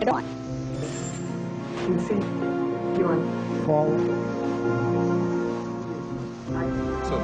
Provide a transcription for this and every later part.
You see, you want forward. So,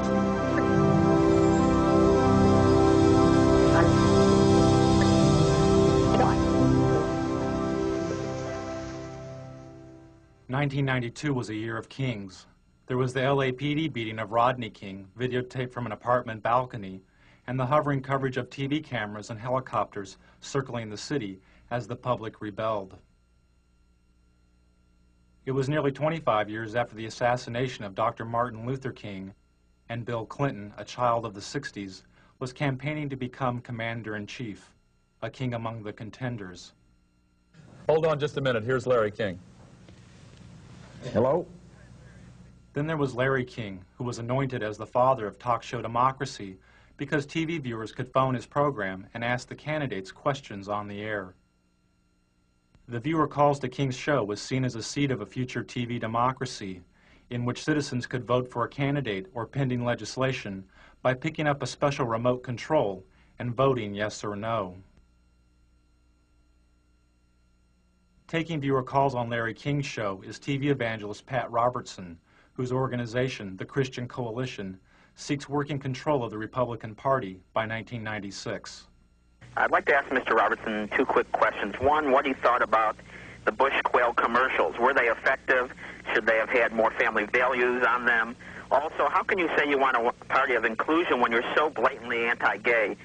1992 was a year of kings. There was the LAPD beating of Rodney King, videotaped from an apartment balcony, and the hovering coverage of TV cameras and helicopters circling the city as the public rebelled. It was nearly 25 years after the assassination of Dr. Martin Luther King, and Bill Clinton, a child of the 60s, was campaigning to become commander-in-chief, a king among the contenders. Hold on just a minute. Here's Larry King. Hello? Then there was Larry King, who was anointed as the father of talk show democracy because TV viewers could phone his program and ask the candidates questions on the air. The viewer calls to King's show was seen as a seed of a future TV democracy in which citizens could vote for a candidate or pending legislation by picking up a special remote control and voting yes or no. Taking viewer calls on Larry King's show is TV evangelist Pat Robertson, whose organization, the Christian Coalition, seeks working control of the Republican Party by 1996. I'd like to ask Mr. Robertson two quick questions. One, what he thought about the Bush quail commercials. Were they effective? Should they have had more family values on them? Also, how can you say you want a party of inclusion when you're so blatantly anti-gay?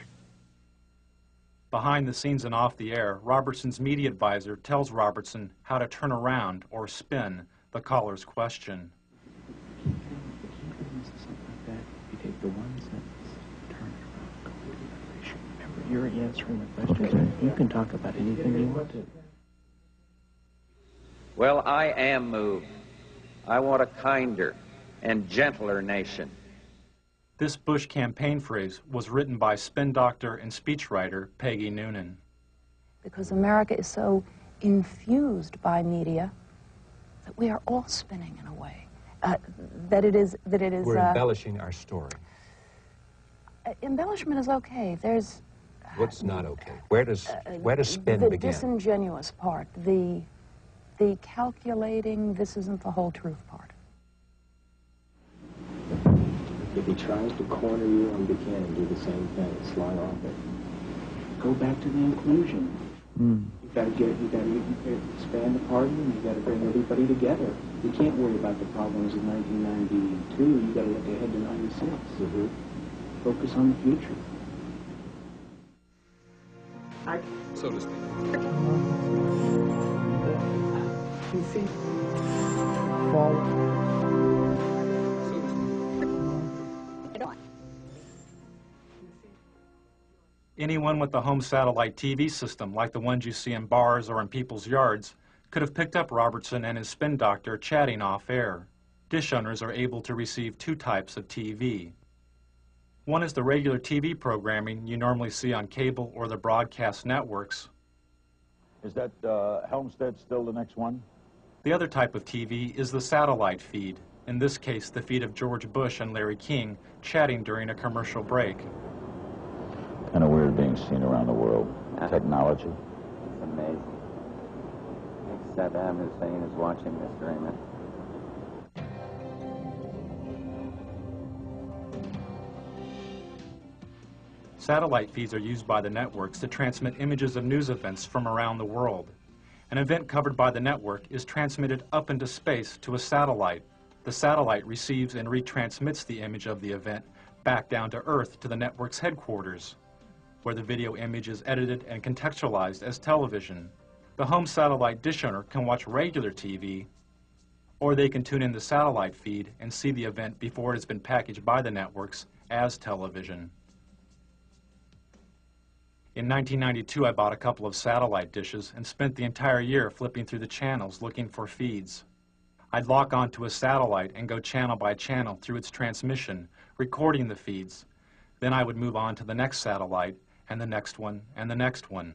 Behind the scenes and off the air, Robertson's media advisor tells Robertson how to turn around or spin the caller's question. You take the one sentence, turn it around, go to the Remember, you're answering the questions. You can talk about anything you want to. Well, I am moved. I want a kinder and gentler nation. This Bush campaign phrase was written by spin doctor and speechwriter Peggy Noonan. Because America is so infused by media that we are all spinning in a way. We're embellishing our story. Embellishment is okay. There's... What's not okay? Where does spin begin? The disingenuous part, the calculating, this isn't the whole truth part. If he tries to corner you on Buchanan, do the same thing, slide off it. Go back to the inclusion. You gotta expand the party, and you gotta bring everybody together. You can't worry about the problems of 1992. You gotta look ahead to 96. Focus on the future. So to speak. You see, forward. Anyone with a home satellite TV system, like the ones you see in bars or in people's yards, could have picked up Robertson and his spin doctor chatting off air. Dish owners are able to receive two types of TV. One is the regular TV programming you normally see on cable or the broadcast networks. Is that Helmstead still the next one? The other type of TV is the satellite feed, in this case the feed of George Bush and Larry King chatting during a commercial break. Kind of weird being seen around the world. Technology. It's amazing. Saddam Hussein is watching this, Raymond. Satellite feeds are used by the networks to transmit images of news events from around the world. An event covered by the network is transmitted up into space to a satellite. The satellite receives and retransmits the image of the event back down to Earth to the network's headquarters, where the video image is edited and contextualized as television. The home satellite dish owner can watch regular TV, or they can tune in the satellite feed and see the event before it has been packaged by the networks as television. In 1992, I bought a couple of satellite dishes and spent the entire year flipping through the channels looking for feeds. I'd lock onto a satellite and go channel by channel through its transmission, recording the feeds. Then I would move on to the next satellite, and the next one, and the next one.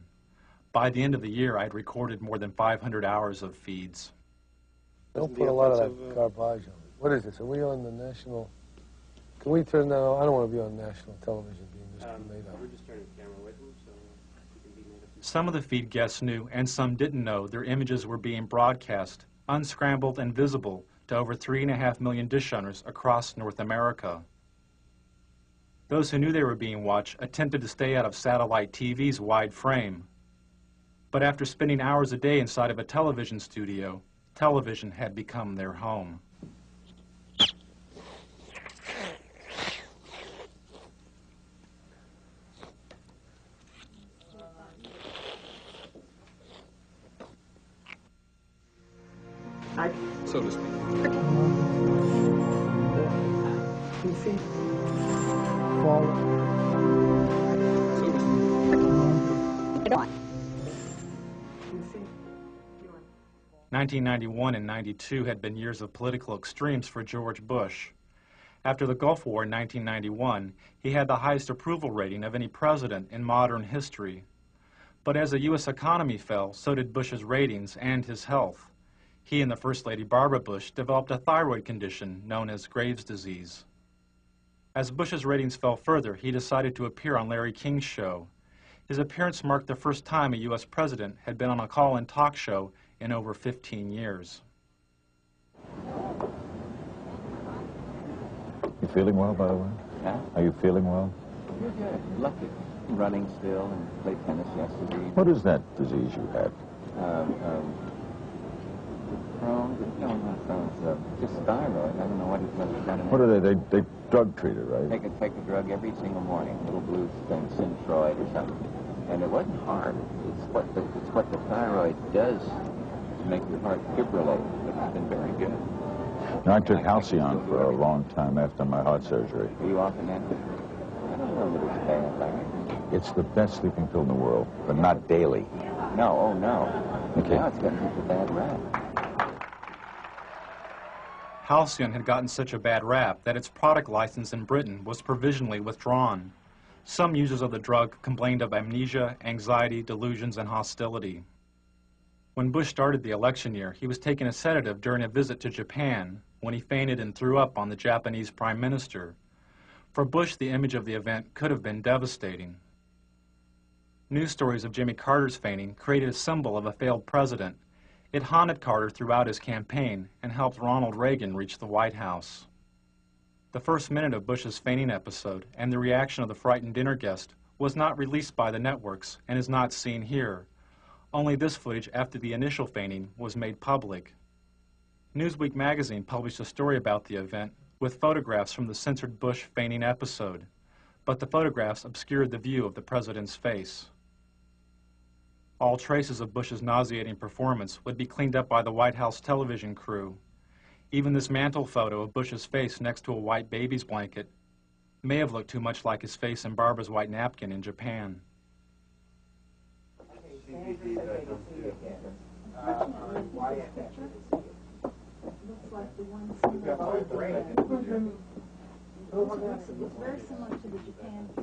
By the end of the year, I'd recorded more than 500 hours of feeds. Don't put a lot of that garbage on it. What is this? Are we on the national? Can we turn that on? I don't want to be on national television being made up. We're just turning the camera away from him, so you can be made up. Some of the feed guests knew and some didn't know their images were being broadcast, unscrambled and visible, to over 3.5 million dish owners across North America. Those who knew they were being watched attempted to stay out of satellite TV's wide frame. But after spending hours a day inside of a television studio, television had become their home. So to speak. You see, forward. So to speak. You see, 1991 and 92 had been years of political extremes for George Bush. After the Gulf War in 1991, he had the highest approval rating of any president in modern history. But as the U.S. economy fell, so did Bush's ratings and his health. He and the First Lady Barbara Bush developed a thyroid condition known as Graves' disease. As Bush's ratings fell further, he decided to appear on Larry King's show. His appearance marked the first time a U.S. president had been on a call-in talk show in over 15 years. You feeling well, by the way? Huh? Are you feeling well? You're good. Lucky. Running still and played tennis yesterday. What is that disease you have? Crohn's? No, not Crohn's. Just thyroid. I don't know what it's done. What are they? They drug treat it, right? Take a drug every single morning. Little blue thing, Synthroid or something. And it wasn't hard. It's what the thyroid does to make your heart fibrillate. But it's been very good. Now, I took Halcyon for a long time after my heart surgery. Are you often at it? I don't know that it's bad, Larry. It's the best sleeping pill in the world, but not daily. No, oh no. Okay. Now it's gotten such a bad rap. Halcyon had gotten such a bad rap that its product license in Britain was provisionally withdrawn. Some users of the drug complained of amnesia, anxiety, delusions, and hostility. When Bush started the election year, he was taking a sedative during a visit to Japan when he fainted and threw up on the Japanese Prime Minister. For Bush, the image of the event could have been devastating. News stories of Jimmy Carter's fainting created a symbol of a failed president. It haunted Carter throughout his campaign and helped Ronald Reagan reach the White House. The first minute of Bush's fainting episode and the reaction of the frightened dinner guest was not released by the networks and is not seen here. Only this footage after the initial fainting was made public. Newsweek magazine published a story about the event with photographs from the censored Bush fainting episode, but the photographs obscured the view of the president's face. All traces of Bush's nauseating performance would be cleaned up by the White House television crew. Even this mantle photo of Bush's face next to a white baby's blanket may have looked too much like his face in Barbara's white napkin in Japan.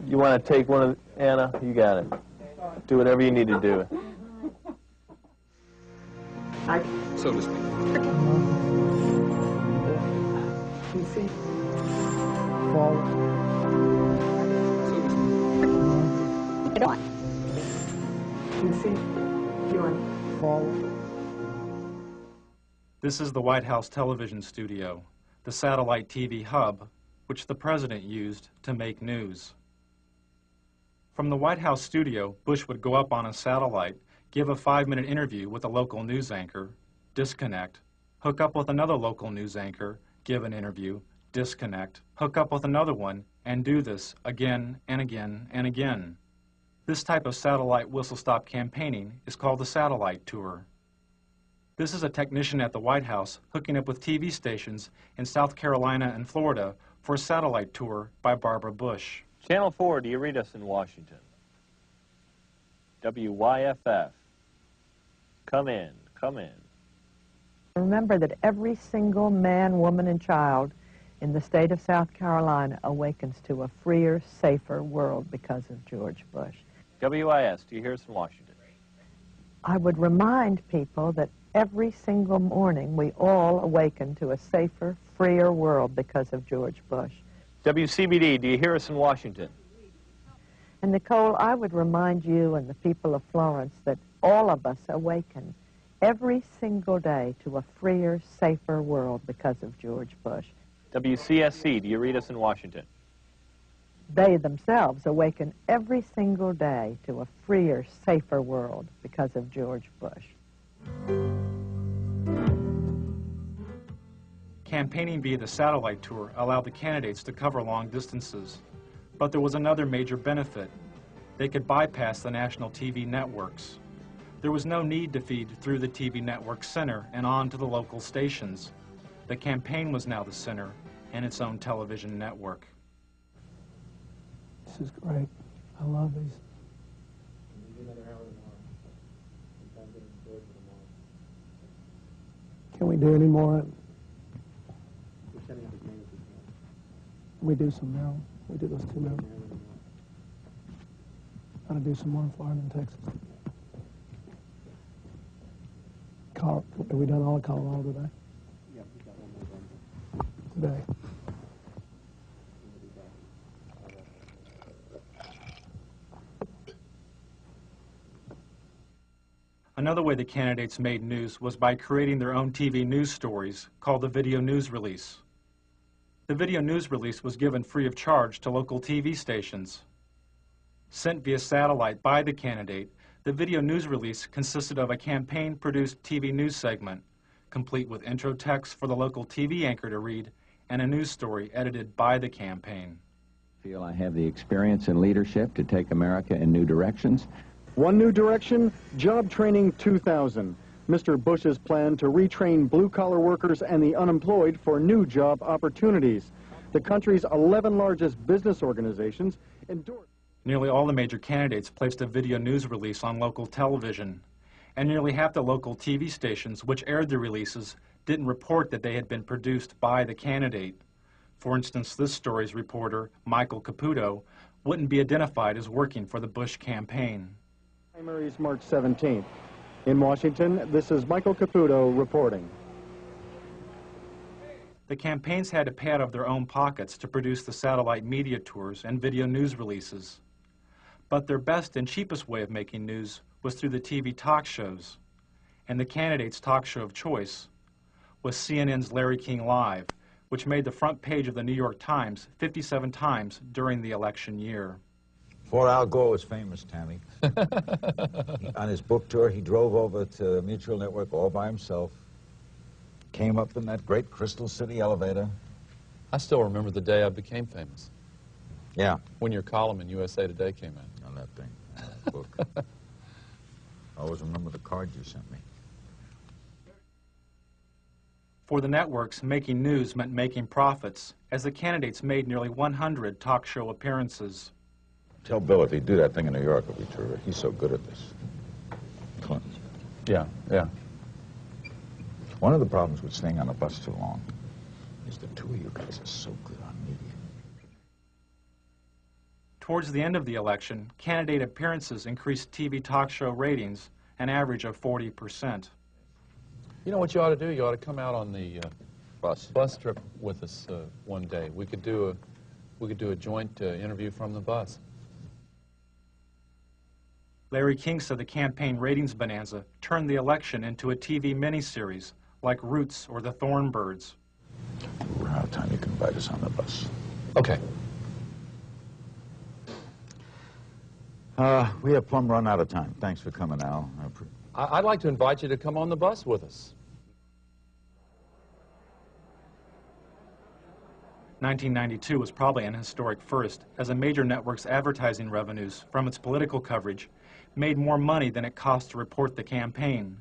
You want to take one of Anna? You got it. Do whatever you need to do. So to speak. you see, forward. So to speak. You see, feeling forward. This is the White House television studio, the satellite TV hub, which the president used to make news. From the White House studio, Bush would go up on a satellite, give a 5-minute interview with a local news anchor, disconnect, hook up with another local news anchor, give an interview, disconnect, hook up with another one, and do this again and again and again. This type of satellite whistle-stop campaigning is called the satellite tour. This is a technician at the White House hooking up with TV stations in South Carolina and Florida for a satellite tour by Barbara Bush. Channel 4, do you read us in Washington? WYFF. Come in, come in. Remember that every single man, woman, and child in the state of South Carolina awakens to a freer, safer world because of George Bush. WIS, do you hear us in Washington? I would remind people that every single morning we all awaken to a safer, freer world because of George Bush. WCBD, do you hear us in Washington? And Nicole, I would remind you and the people of Florence that all of us awaken every single day to a freer, safer world because of George Bush. WCSC, do you read us in Washington? They themselves awaken every single day to a freer, safer world because of George Bush. Campaigning via the satellite tour allowed the candidates to cover long distances. But there was another major benefit. They could bypass the national TV networks. There was no need to feed through the TV network center and on to the local stations. The campaign was now the center and its own television network. This is great. I love these. Can we do any more? We do some now. We do those two now. Gotta do some more in Florida and Texas. Have we done all of Colorado today? Yeah, we got one more Today. Another way the candidates made news was by creating their own TV news stories called the video news release. The video news release was given free of charge to local TV stations. Sent via satellite by the candidate, the video news release consisted of a campaign-produced TV news segment, complete with intro text for the local TV anchor to read, and a news story edited by the campaign. I feel I have the experience and leadership to take America in new directions. One new direction, Job Training 2000. Mr. Bush's plan to retrain blue-collar workers and the unemployed for new job opportunities. The country's 11 largest business organizations endorsed. Nearly all the major candidates placed a video news release on local television, and nearly half the local TV stations which aired the releases didn't report that they had been produced by the candidate. For instance, this story's reporter, Michael Caputo, wouldn't be identified as working for the Bush campaign. Primaries March 17th. In Washington, this is Michael Caputo reporting. The campaigns had to pay out of their own pockets to produce the satellite media tours and video news releases. But their best and cheapest way of making news was through the TV talk shows. And the candidate's talk show of choice was CNN's Larry King Live, which made the front page of the New York Times 57 times during the election year. Before Al Gore was famous, Tammy, on his book tour, he drove over to Mutual Network all by himself, came up in that great Crystal City elevator. I still remember the day I became famous. Yeah. When your column in USA Today came out. On that thing, that book. I always remember the card you sent me. For the networks, making news meant making profits, as the candidates made nearly 100 talk show appearances. Tell Bill if he'd do that thing in New York, it'll be terrific. He's so good at this. Clinton. Yeah. One of the problems with staying on the bus too long is the two of you guys are so good on media. Towards the end of the election, candidate appearances increased TV talk show ratings an average of 40%. You know what you ought to do? You ought to come out on the bus trip with us one day. We could do a joint interview from the bus. Larry King said the campaign ratings bonanza turned the election into a TV miniseries like Roots or The Thornbirds. We're out of time. You can invite us on the bus. Okay. We have plumb run out of time. Thanks for coming, Al. I'd like to invite you to come on the bus with us. 1992 was probably an historic first, as a major network's advertising revenues from its political coverage made more money than it cost to report the campaign.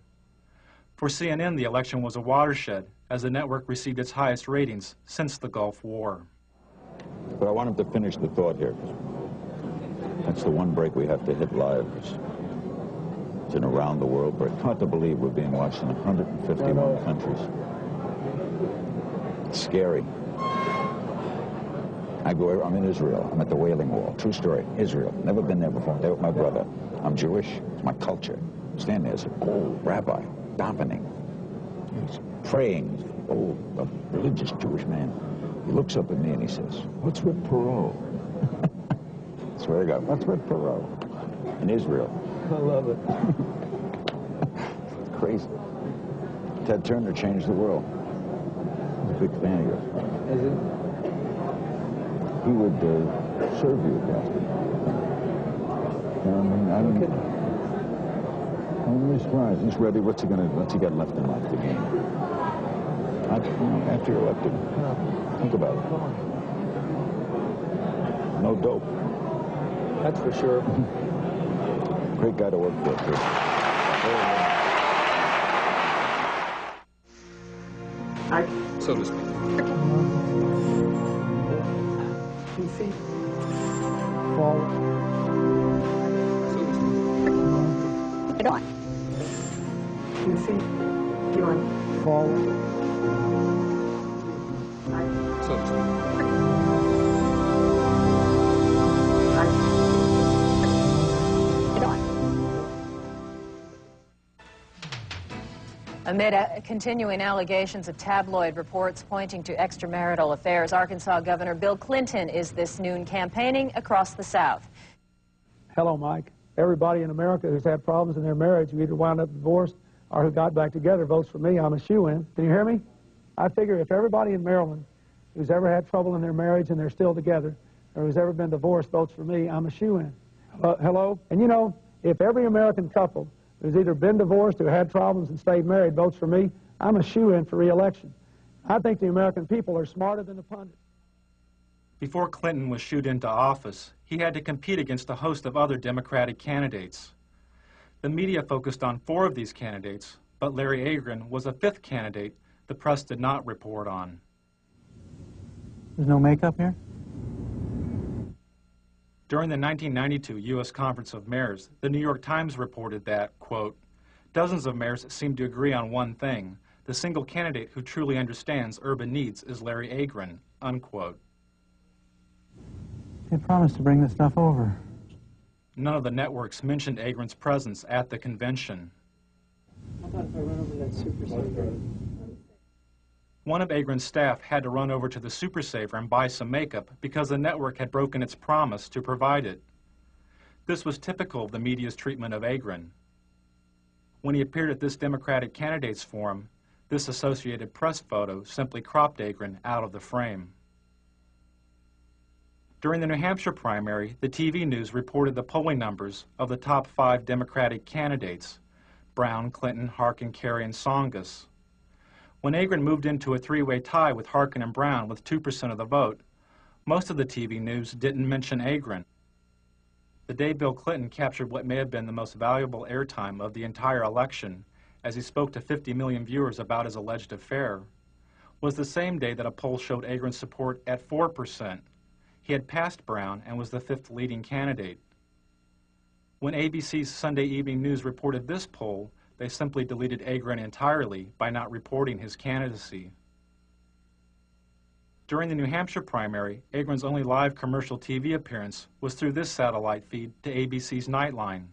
For CNN, the election was a watershed, as the network received its highest ratings since the Gulf War. But I want him to finish the thought here. That's the one break we have to hit live. It's an around-the-world break. Hard to believe we're being watched in 151 countries. It's scary. I'm in Israel. I'm at the Wailing Wall. True story. Israel. Never been there before. There with my brother. I'm Jewish. It's my culture. Stand there as an old rabbi, davening. He's praying. Old, a religious Jewish man. He looks up at me and he says, "What's with parole?" Swear to God. That's Red Perot in Israel. I love it. Crazy. Ted Turner changed the world. He's a big fan of yours. Is it? He would serve you, Pastor. I'm really surprised. He's ready. What's he got left in life to gain? After you're elected, think about it. No dope. That's for sure. Great guy to work for, too. So to speak. PC. Forward. Get on. PC. Doing. Forward. So to speak. Amid continuing allegations of tabloid reports pointing to extramarital affairs, Arkansas Governor Bill Clinton is this noon campaigning across the South. Hello, Mike. Everybody in America who's had problems in their marriage, who either wound up divorced or who got back together, votes for me. I'm a shoo-in. Can you hear me? I figure if everybody in Maryland who's ever had trouble in their marriage and they're still together, or who's ever been divorced votes for me, I'm a shoo-in. Hello? And you know, if every American couple who's either been divorced or had problems and stayed married votes for me, I'm a shoo-in for re-election. I think the American people are smarter than the pundits. Before Clinton was shooed into office, he had to compete against a host of other Democratic candidates. The media focused on 4 of these candidates, but Larry Agron was a 5th candidate the press did not report on. There's no makeup here? During the 1992 U.S. Conference of Mayors, the New York Times reported that, quote, dozens of mayors seem to agree on one thing. The single candidate who truly understands urban needs is Larry Agron, unquote. They promised to bring this stuff over. None of the networks mentioned Agron's presence at the convention. How about if I run over that Super Saver? One of Agron's staff had to run over to the Super Saver and buy some makeup because the network had broken its promise to provide it. This was typical of the media's treatment of Agron. When he appeared at this Democratic Candidates Forum, this Associated Press photo simply cropped Agron out of the frame. During the New Hampshire primary, the TV news reported the polling numbers of the top 5 Democratic candidates: Brown, Clinton, Harkin, Kerry, and Tsongas. When Agron moved into a 3-way tie with Harkin and Brown with 2% of the vote, most of the TV news didn't mention Agron. The day Bill Clinton captured what may have been the most valuable airtime of the entire election, as he spoke to 50 million viewers about his alleged affair, was the same day that a poll showed Agron's support at 4%. He had passed Brown and was the 5th leading candidate. When ABC's Sunday Evening News reported this poll, they simply deleted Agron entirely by not reporting his candidacy. During the New Hampshire primary, Agron's only live commercial TV appearance was through this satellite feed to ABC's Nightline.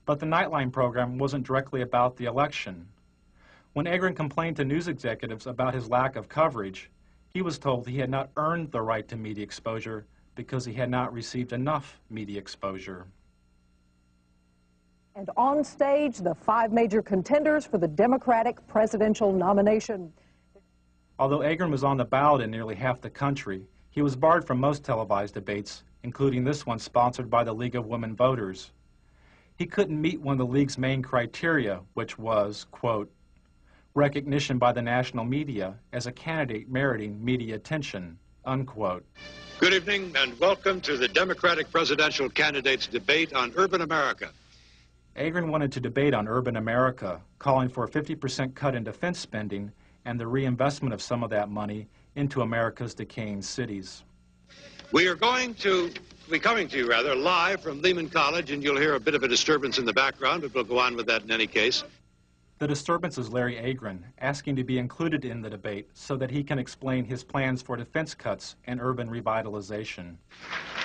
But the Nightline program wasn't directly about the election. When Agron complained to news executives about his lack of coverage, he was told he had not earned the right to media exposure because he had not received enough media exposure. And on stage, the 5 major contenders for the Democratic presidential nomination. Although Agron was on the ballot in nearly half the country, he was barred from most televised debates, including this one sponsored by the League of Women Voters. He couldn't meet one of the League's main criteria, which was, quote, recognition by the national media as a candidate meriting media attention, unquote. Good evening and welcome to the Democratic presidential candidates debate on urban America. Agron wanted to debate on urban America, calling for a 50% cut in defense spending and the reinvestment of some of that money into America's decaying cities. We are going to be coming to you, live from Lehman College, and you'll hear a bit of a disturbance in the background, but we'll go on with that in any case. The disturbance is Larry Agron asking to be included in the debate so that he can explain his plans for defense cuts and urban revitalization.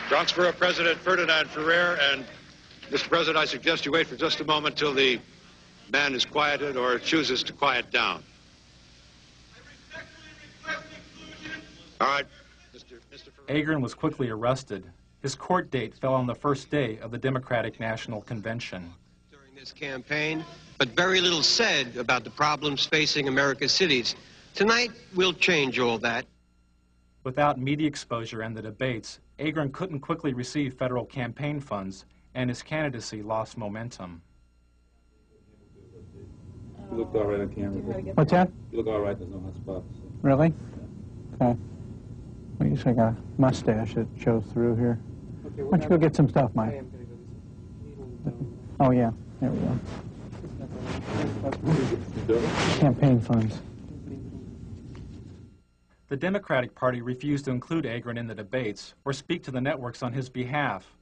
Transfer of President Ferdinand Ferrer, and Mr. President, I suggest you wait for just a moment till the man is quieted or chooses to quiet down. All right, Mr. Agron was quickly arrested. His court date fell on the first day of the Democratic National Convention. During this campaign, but very little said about the problems facing America's cities. Tonight, we'll change all that. Without media exposure and the debates, Agron couldn't quickly receive federal campaign funds, and his candidacy lost momentum. You look all right on camera. What's that? You look all right, there's no hot spots. Really? Okay. Well, you I got a mustache that shows through here. Okay, why don't you go get some stuff, Mike? Oh, yeah. There we go. Campaign funds. The Democratic Party refused to include Agron in the debates or speak to the networks on his behalf.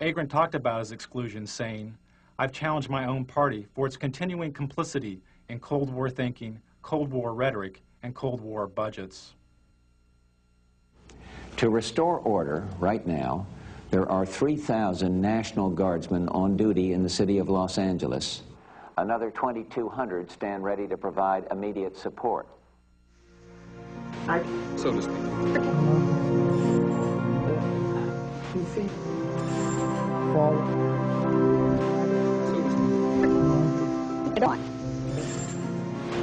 Agron talked about his exclusion, saying, "I've challenged my own party for its continuing complicity in Cold War thinking, Cold War rhetoric, and Cold War budgets." To restore order right now, there are 3,000 National Guardsmen on duty in the city of Los Angeles. Another 2,200 stand ready to provide immediate support. So to speak. You see, forward. Get on.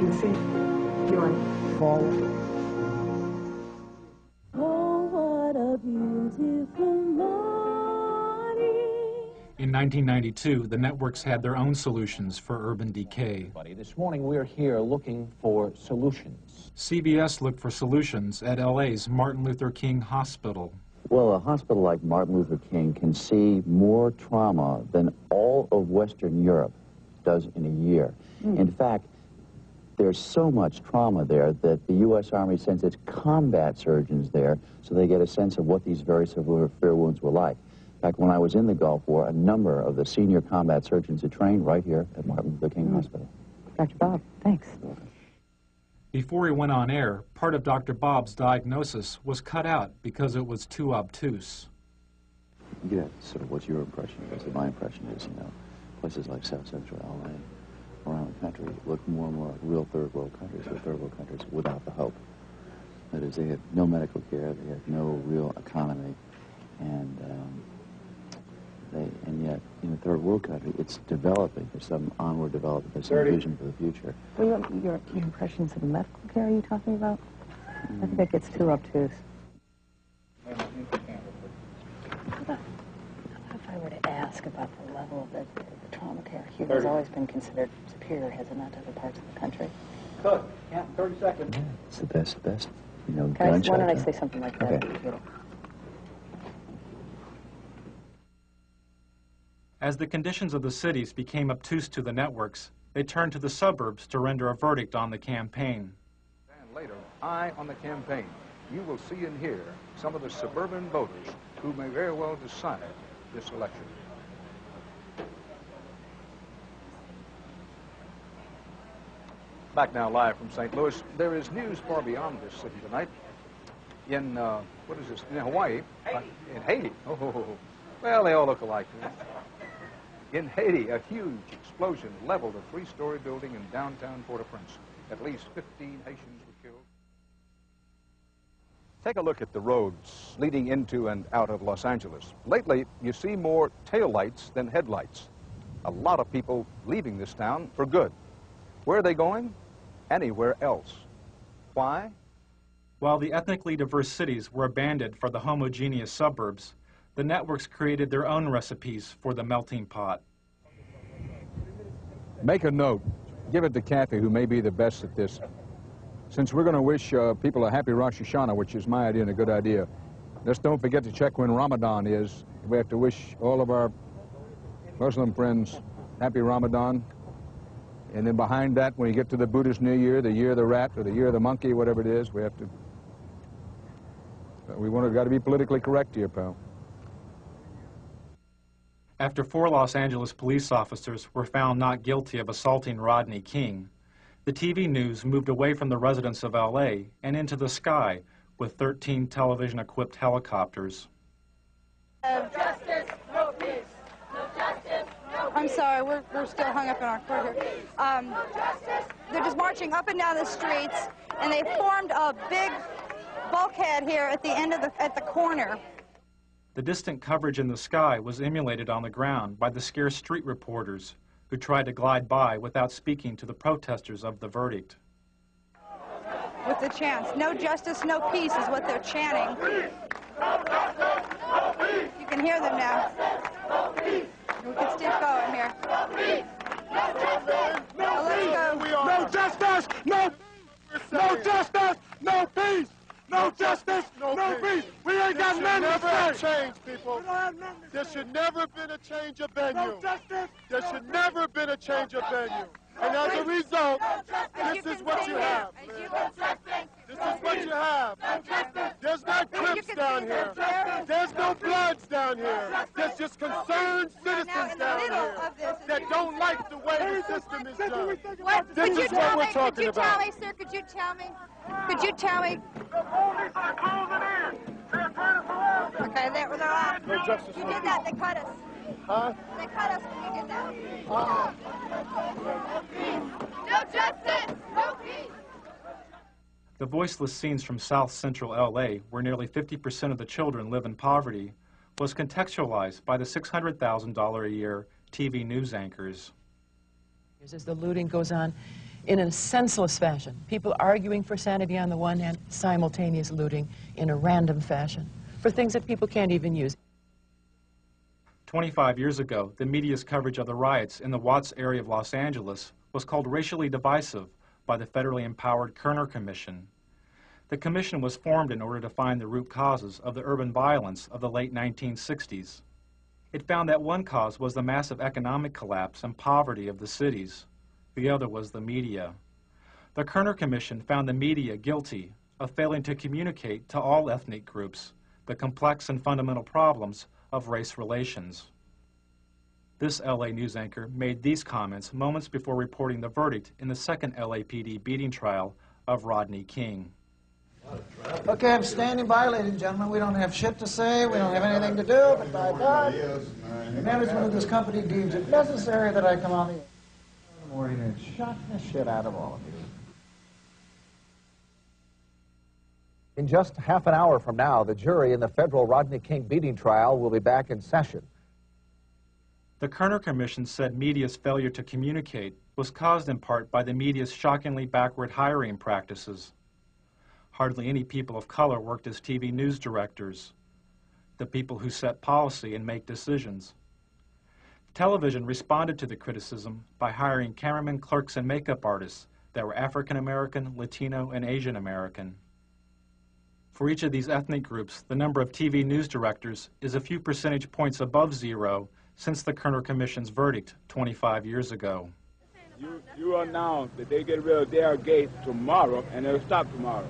You see, you're forward. Oh, what a beautiful morning. In 1992, the networks had their own solutions for urban decay. This morning we're here looking for solutions. CBS looked for solutions at LA's Martin Luther King Hospital. Well, a hospital like Martin Luther King can see more trauma than all of Western Europe does in a year. In fact, there's so much trauma there that the U.S. Army sends its combat surgeons there so they get a sense of what these very severe wounds were like. In fact, when I was in the Gulf War, a number of the senior combat surgeons had trained right here at Martin Luther King Hospital. Dr. Bob, thanks. Before he went on air, part of Dr. Bob's diagnosis was cut out because it was too obtuse. Yeah, sort of what's your impression? Because my impression is, places like South Central LA, around the country, look more and more like real third world countries, or third world countries without the hope. That is, they have no medical care, they have no real economy, and yet in a third world country, it's developing. There's some onward development. There's some vision for the future. Well, your impressions of medical care are you talking about? I think that gets too obtuse. How about if I were to ask about the level of the trauma care here has always been considered superior, has it not, to other parts of the country? Good. Yeah, 30 seconds. Yeah, it's the best, Why gunshot. don't I say something like that? Okay. As the conditions of the cities became obtuse to the networks, they turned to the suburbs to render a verdict on the campaign. And later, eye on the campaign. You will see and hear some of the suburban voters who may very well decide this election. Back now live from St. Louis. There is news far beyond this city tonight. In, what is this? In Hawaii. In Haiti. Oh, well, they all look alike. In Haiti, a huge explosion leveled a 3-story building in downtown Port-au-Prince. At least 15 Haitians were killed. Take a look at the roads leading into and out of Los Angeles. Lately, you see more taillights than headlights. A lot of people leaving this town for good. Where are they going? Anywhere else. Why? While the ethnically diverse cities were abandoned for the homogeneous suburbs, the networks created their own recipes for the melting pot. Make a note. Give it to Kathy, who may be the best at this. Since we're going to wish people a happy Rosh Hashanah, which is my idea and a good idea, just don't forget to check when Ramadan is. We have to wish all of our Muslim friends happy Ramadan. And then behind that, when you get to the Buddhist New Year, the year of the rat or the year of the monkey, whatever it is, we have to... got to be politically correct here, pal. After 4 Los Angeles police officers were found not guilty of assaulting Rodney King, the TV news moved away from the residents of LA and into the sky with 13 television-equipped helicopters. No justice, no peace. No justice, no peace. I'm sorry, we're still hung up in our court here. They're just marching up and down the streets, and they formed a big bulkhead here at the end of at the corner. The distant coverage in the sky was emulated on the ground by the scarce street reporters who tried to glide by without speaking to the protesters of the verdict. With the chants, no justice, no peace is what they're chanting. You can hear them now. We can still going here. Well, let's go. No justice, no justice, no peace. No justice, no peace. We ain't got nothing to say. Never change, people. There should never been a change of venue. No justice. There should never been a change of venue. And as a result, this is what you have. This is what you have. There's not Crips down here. There's no Bloods down here. There's just concerned citizens down here that don't like the way the system is done. This is what we're talking about. Could you tell me, sir, could you tell me? Could you tell me? Okay, they're off. No justice. You did that, they cut us. Huh? They cut us when you did that. No justice, no peace. The voiceless scenes from South Central LA, where nearly 50% of the children live in poverty, was contextualized by the $600,000 a year TV news anchors. As the looting goes on in a senseless fashion, people arguing for sanity on the one hand, simultaneous looting in a random fashion for things that people can't even use. 25 years ago, the media's coverage of the riots in the Watts area of Los Angeles was called racially divisive by the federally empowered Kerner Commission. The commission was formed in order to find the root causes of the urban violence of the late 1960s. It found that one cause was the massive economic collapse and poverty of the cities. The other was the media. The Kerner Commission found the media guilty of failing to communicate to all ethnic groups the complex and fundamental problems of race relations. This LA news anchor made these comments moments before reporting the verdict in the second LAPD beating trial of Rodney King. Okay, I'm standing by, ladies and gentlemen. We don't have shit to say. We don't have anything to do, but by God, the management of this company deems it necessary that I come on the air in the morning and shock the shit out of all of you. In just half an hour from now, the jury in the federal Rodney King beating trial will be back in session. The Kerner Commission said media's failure to communicate was caused in part by the media's shockingly backward hiring practices. Hardly any people of color worked as TV news directors, the people who set policy and make decisions. Television responded to the criticism by hiring cameramen, clerks, and makeup artists that were African American, Latino, and Asian American. For each of these ethnic groups, the number of TV news directors is a few percentage points above zero since the Kerner Commission's verdict 25 years ago. You announced that they get rid of their gates tomorrow, and it'll stop tomorrow.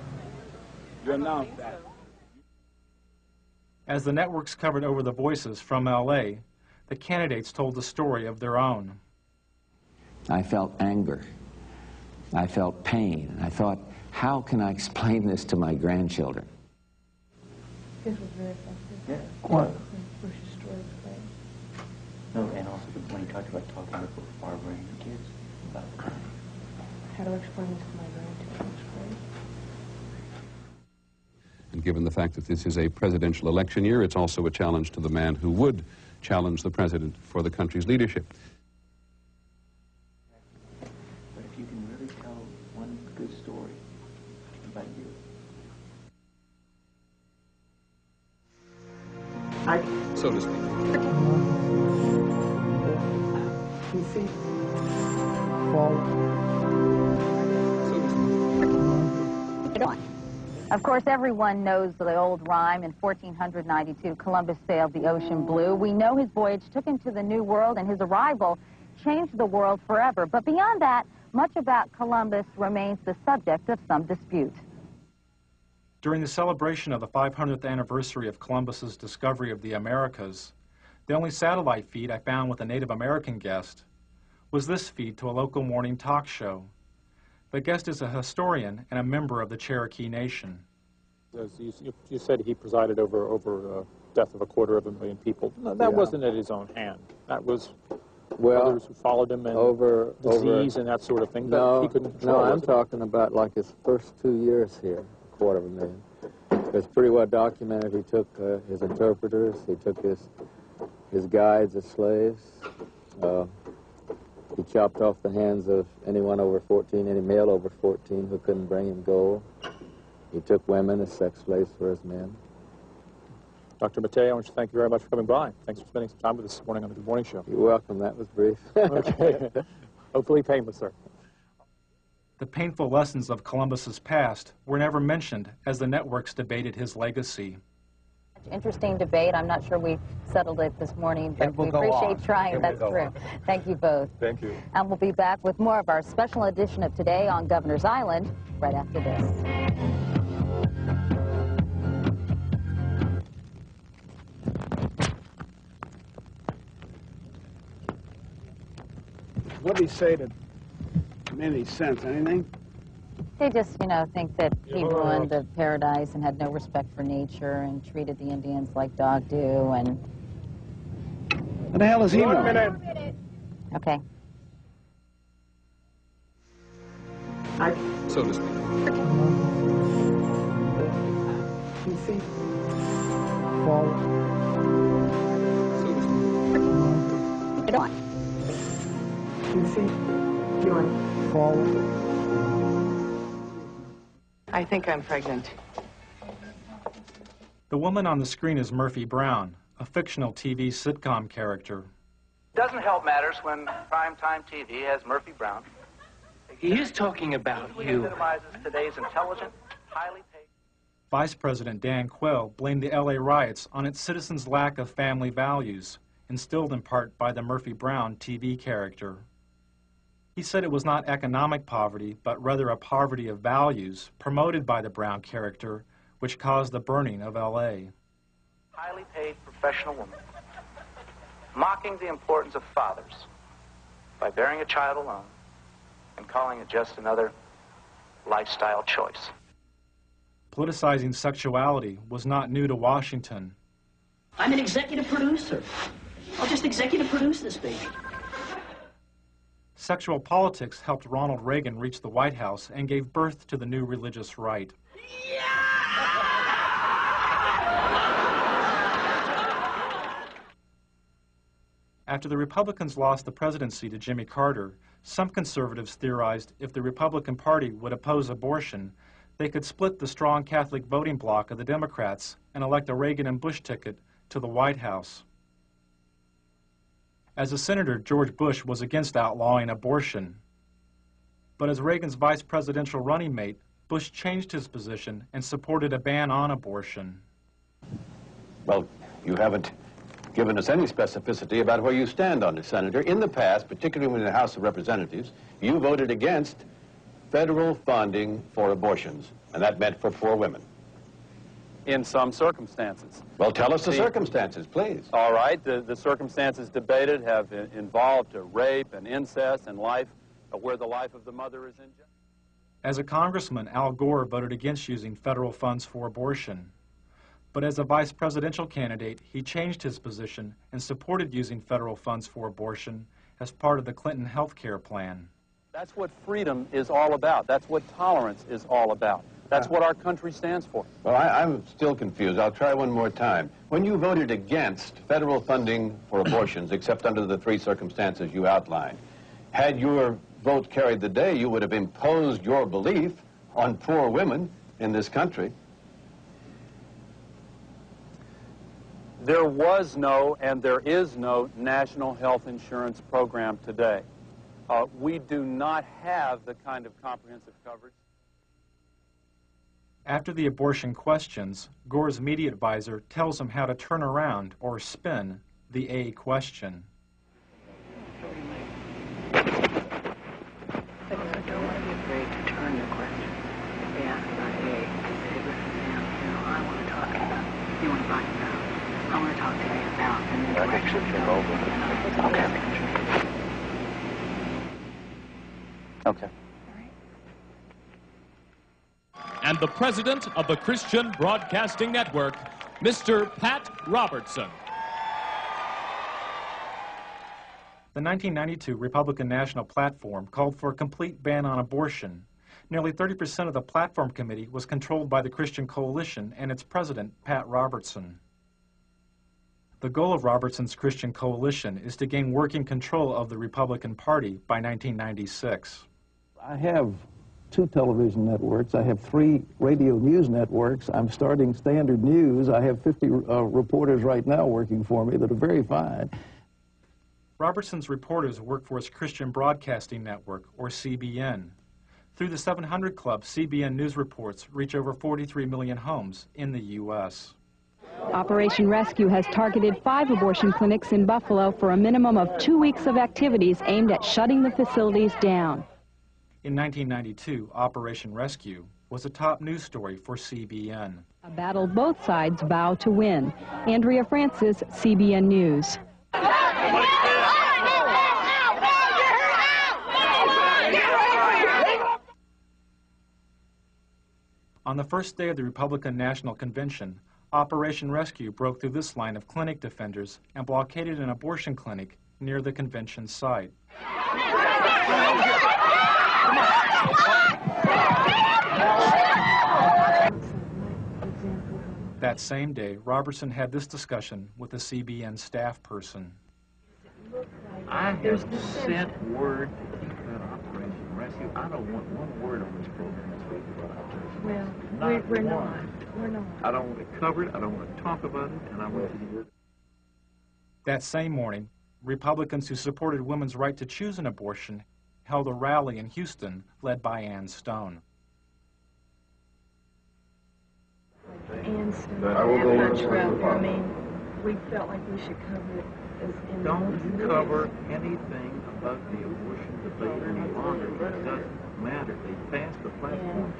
You announced that. As the networks covered over the voices from LA, the candidates told the story of their own. I felt anger. I felt pain. I thought, how can I explain this to my grandchildren? This was very effective. Yeah. What? Bush's story was great. No, and also when he talked about talking with Barbara and the kids about How to explain this to my grandchildren was great. And given the fact that this is a presidential election year, it's also a challenge to the man who would challenge the president for the country's leadership. But if you can really tell one good story about you. So to speak. Of course, everyone knows the old rhyme. In 1492, Columbus sailed the ocean blue. We know his voyage took him to the New World, and his arrival changed the world forever. But beyond that, much about Columbus remains the subject of some dispute. During the celebration of the 500th anniversary of Columbus's discovery of the Americas, the only satellite feed I found with a Native American guest was this feed to a local morning talk show. The guest is a historian and a member of the Cherokee Nation. As you said he presided over death of 250,000 people. No, that wasn't at his own hand. That was others who followed him and disease and that sort of thing. No, he couldn't control. no, I'm talking about like his first 2 years here, 250,000. It's pretty well documented. He took his interpreters, he took his guides as slaves. He chopped off the hands of anyone over 14, any male over 14 who couldn't bring him gold. He took women as sex slaves for his men. Dr. Mattei, I want to thank you very much for coming by. Thanks for spending some time with us this morning on the Good Morning Show. You're welcome. That was brief. Okay. Hopefully painless, sir. The painful lessons of Columbus's past were never mentioned as the networks debated his legacy. Interesting debate. I'm not sure we settled it this morning, but we appreciate trying. That's true. Thank you both. Thank you. And we'll be back with more of our special edition of Today on Governor's Island right after this. What did he say that made any sense? Anything? They just, you know, think that he ruined the paradise and had no respect for nature and treated the Indians like dog do and... What the hell is he doing? 1 minute. Okay. So to speak. PC. Forward. So to speak. PC. Doing. Forward. I think I'm pregnant. The woman on the screen is Murphy Brown, a fictional TV sitcom character. Doesn't help matters when primetime TV has Murphy Brown. He is talking about you. Epitomizes today's intelligent, highly paid... Vice President Dan Quayle blamed the LA riots on its citizens' lack of family values, instilled in part by the Murphy Brown TV character. He said it was not economic poverty, but rather a poverty of values promoted by the Brown character, which caused the burning of LA. Highly paid professional woman, mocking the importance of fathers by bearing a child alone and calling it just another lifestyle choice. Politicizing sexuality was not new to Washington. I'm an executive producer. I'll just executive produce this baby. Sexual politics helped Ronald Reagan reach the White House and gave birth to the new religious right. After the Republicans lost the presidency to Jimmy Carter, some conservatives theorized if the Republican Party would oppose abortion, they could split the strong Catholic voting bloc of the Democrats and elect a Reagan and Bush ticket to the White House. As a senator, George Bush was against outlawing abortion. But as Reagan's vice presidential running mate, Bush changed his position and supported a ban on abortion. Well, you haven't given us any specificity about where you stand on it, Senator. In the past, particularly in the House of Representatives, you voted against federal funding for abortions, and that meant for poor women. In some circumstances. Well, tell us the circumstances, please. All right. The circumstances debated have involved rape and incest and life, where the life of the mother is in jeopardy. As a congressman, Al Gore voted against using federal funds for abortion. But as a vice presidential candidate, he changed his position and supported using federal funds for abortion as part of the Clinton health care plan. That's what freedom is all about. That's what tolerance is all about. That's what our country stands for. Well, I'm still confused. I'll try one more time. When you voted against federal funding for abortions, except under the three circumstances you outlined, had your vote carried the day, you would have imposed your belief on poor women in this country. There was no and there is no national health insurance program today. We do not have the kind of comprehensive coverage. After the abortion questions, Gore's media advisor tells him how to turn around or spin the A question. But I don't want to be afraid to turn the question. If they ask about A, I say, listen, Sam, you know, I want to talk about, you want to talk about, I want to talk to you about, and then direction Okay. And the president of the Christian Broadcasting Network, Mr. Pat Robertson. The 1992 Republican National Platform called for a complete ban on abortion Nearly 30% of the platform committee was controlled by the Christian Coalition and its president, Pat Robertson. The goal of Robertson's Christian Coalition is to gain working control of the Republican Party by 1996. I have 2 television networks. I have 3 radio news networks. I'm starting Standard News. I have 50 reporters right now working for me that are very fine. Robertson's reporters work for his Christian Broadcasting Network, or CBN. Through the 700 Club, CBN News reports reach over 43 million homes in the U.S. Operation Rescue has targeted 5 abortion clinics in Buffalo for a minimum of 2 weeks of activities aimed at shutting the facilities down. In 1992, Operation Rescue was a top news story for CBN. A battle both sides vow to win. Andrea Francis, CBN News. On the first day of the Republican National Convention, Operation Rescue broke through this line of clinic defenders and blockaded an abortion clinic near the convention site. That same day, Robertson had this discussion with a CBN staff person. I have sent word to keep that Operation Rescue. I don't want one word on this program this week about Operation Rescue. Well, we're not. We're not. I don't want to cover it. I don't want to talk about it. And I want you to hear it. That same morning, Republicans who supported women's right to choose an abortion held a rally in Houston led by Ann Stone. Ann Stone, that much rather. I mean, we felt like we should cover it as in. Don't cover anything about the abortion debate any longer. It doesn't matter. They passed the platform.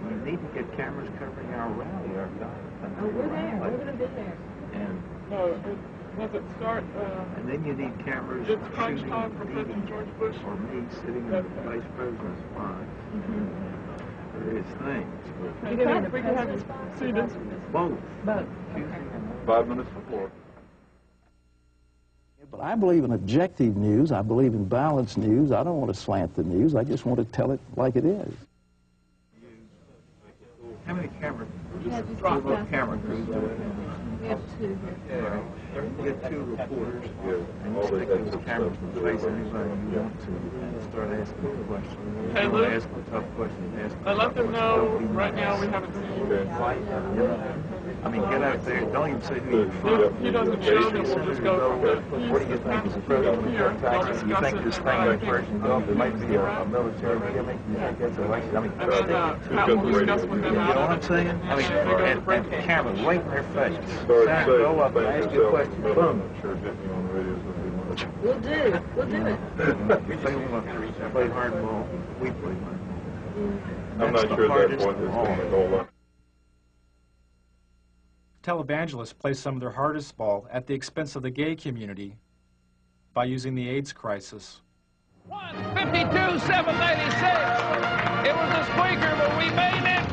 You need to get cameras covering our rally, our guys. Oh, we're there. We're going to be there. And no, does it start? And then you need cameras it's crunch shooting time for President George Bush or me sitting in the vice president's spot. Various things. We can have it seated. Both. Both. 5 minutes before. But I believe in objective news. I believe in balanced news. I don't want to slant the news. I just want to tell it like it is. How many camera crews do we have? We have 2 here. You get 2 reporters, and you stick those cameras in the face of anybody you want to, and start asking them questions. Hey, you Luke, ask them tough questions. let them know right now we have a team. I mean, get out there. Don't even say who you're from. He doesn't show them. We'll just go from the. What do you think is the president of Texas? You think this thing by Persian Gulf, there might be a military gimmick? You think that's election? I mean, Pat will discuss with them. You know what I'm saying? I mean, and the camera right in their face. Go up and ask you a question. Boom. We'll do it. We'll do it. If they want to play hardball, we play hardball. I'm not sure at that point it's going to go up. Televangelists play some of their hardest ball at the expense of the gay community by using the AIDS crisis. 52, 786. It was a squeaker, but we made it.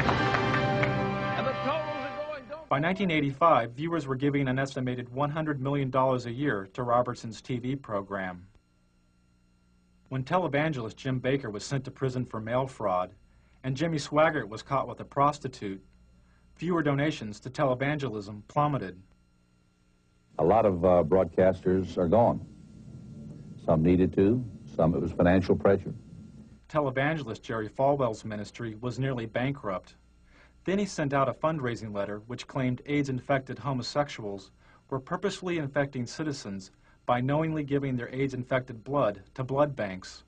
And the totals are going. By 1985, viewers were giving an estimated $100 million a year to Robertson's TV program. When televangelist Jim Bakker was sent to prison for mail fraud, and Jimmy Swaggart was caught with a prostitute, viewer donations to televangelism plummeted. A lot of broadcasters are gone. Some needed to, some it was financial pressure. Televangelist Jerry Falwell's ministry was nearly bankrupt. Then he sent out a fundraising letter which claimed AIDS-infected homosexuals were purposefully infecting citizens by knowingly giving their AIDS-infected blood to blood banks.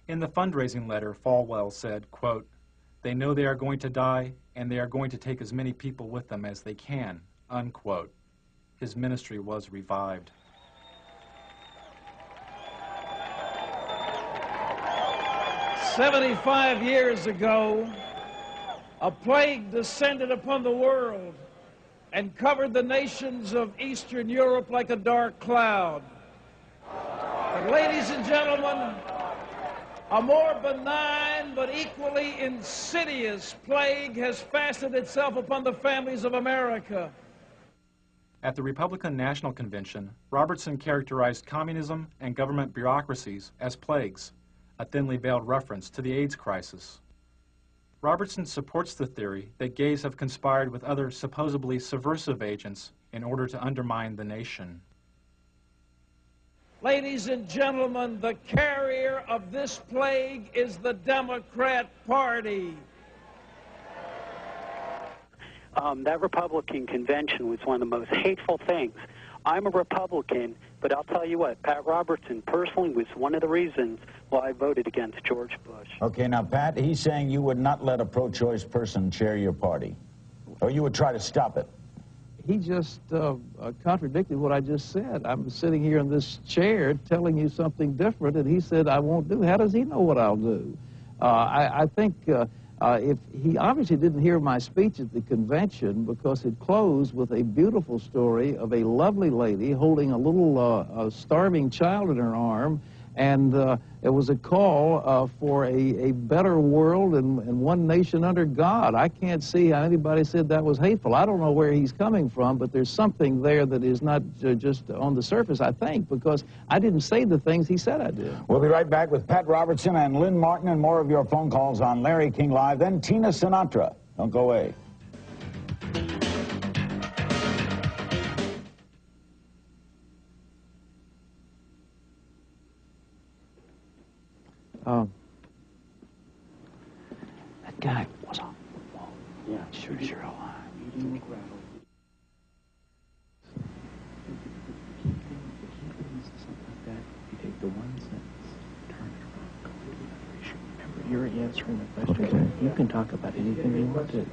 In the fundraising letter, Falwell said, quote, "They know they are going to die, and they are going to take as many people with them as they can," unquote. His ministry was revived. "75 years ago, a plague descended upon the world and covered the nations of Eastern Europe like a dark cloud. But ladies and gentlemen, a more benign but equally insidious plague has fastened itself upon the families of America." At the Republican National Convention, Robertson characterized communism and government bureaucracies as plagues, a thinly veiled reference to the AIDS crisis. Robertson supports the theory that gays have conspired with other supposedly subversive agents in order to undermine the nation. Ladies and gentlemen, the carrier of this plague is the Democrat Party. That Republican convention was one of the most hateful things. I'm a Republican, but I'll tell you what, Pat Robertson personally was one of the reasons why I voted against George Bush. Okay, now, Pat, he's saying you would not let a pro-choice person chair your party, or you would try to stop it. He just contradicted what I just said. I'm sitting here in this chair telling you something different, and he said I won't do. How does he know what I'll do? I think if he obviously didn't hear my speech at the convention, because it closed with a beautiful story of a lovely lady holding a little starving child in her arm, and it was a call for a better world and one nation under God. I can't see how anybody said that was hateful. I don't know where he's coming from, but there's something there that is not just on the surface, I think, because I didn't say the things he said I did. We'll be right back with Pat Robertson and Lynn Martin and more of your phone calls on Larry King Live, then Tina Sinatra. Don't go away. That guy was on the wall. Yeah, sure alive. Eating the gravel. Something like that. You take the one sentence, turn it around, completely other issue. Remember, you're answering the question. Okay. You can talk about anything you want to.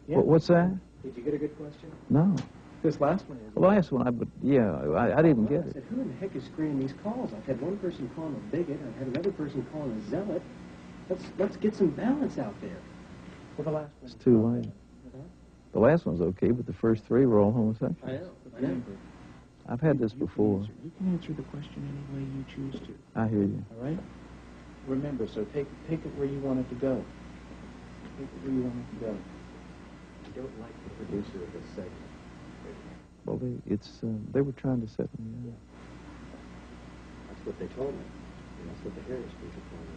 Yeah. What's that? Did you get a good question? No. This last one is. The last one, I didn't get I it. said, who in the heck is screening these calls? I've had one person call him a bigot. I've had another person call him a zealot. Let's get some balance out there. Well, the last one. It's too late. The last one's okay, but the first three were all homosexuals. I know. Remember, I've had this before. you can answer the question any way you choose to. I hear you. All right? Remember, so take it where you want it to go. Take it where you want it to go. I don't like the producer of this segment. Well, they were trying to set me up. That's what they told me. And that's what the Harris people told me.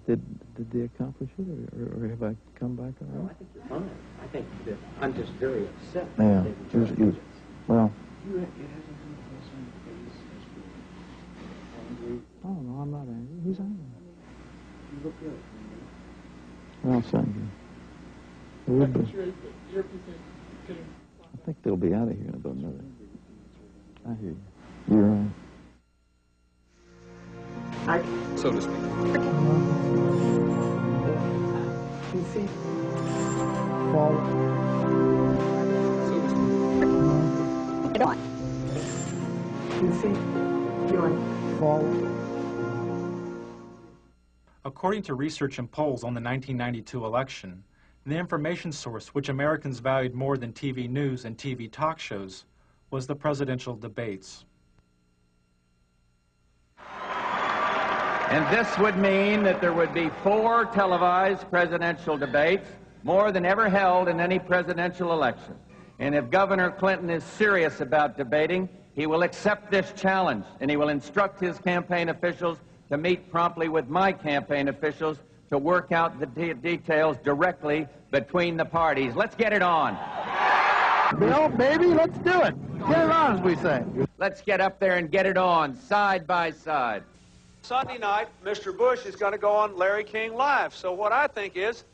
Did they accomplish it, or have I come back on No, I think you're fine. I think that I'm just very upset. Yeah. That they were judging. Well. It hasn't come across on your face as being angry. Oh, no, I'm not angry. Who's angry? You look good. Well, thank you. It would be. I think they'll be out of here in about a minute. I hear you. You're right. So to speak. You see, fall. So to speak. Get on. You see, feeling fall. According to research and polls on the 1992 election, the information source which Americans valued more than TV news and TV talk shows was the presidential debates. And this would mean that there would be 4 televised presidential debates, more than ever held in any presidential election. And if Governor Clinton is serious about debating, he will accept this challenge, and he will instruct his campaign officials to meet promptly with my campaign officials to work out the details directly between the parties. Let's get it on. Bill, baby, let's do it. Get it on, as we say. Let's get up there and get it on, side by side. Sunday night, Mr. Bush is going to go on Larry King Live. So what I think is,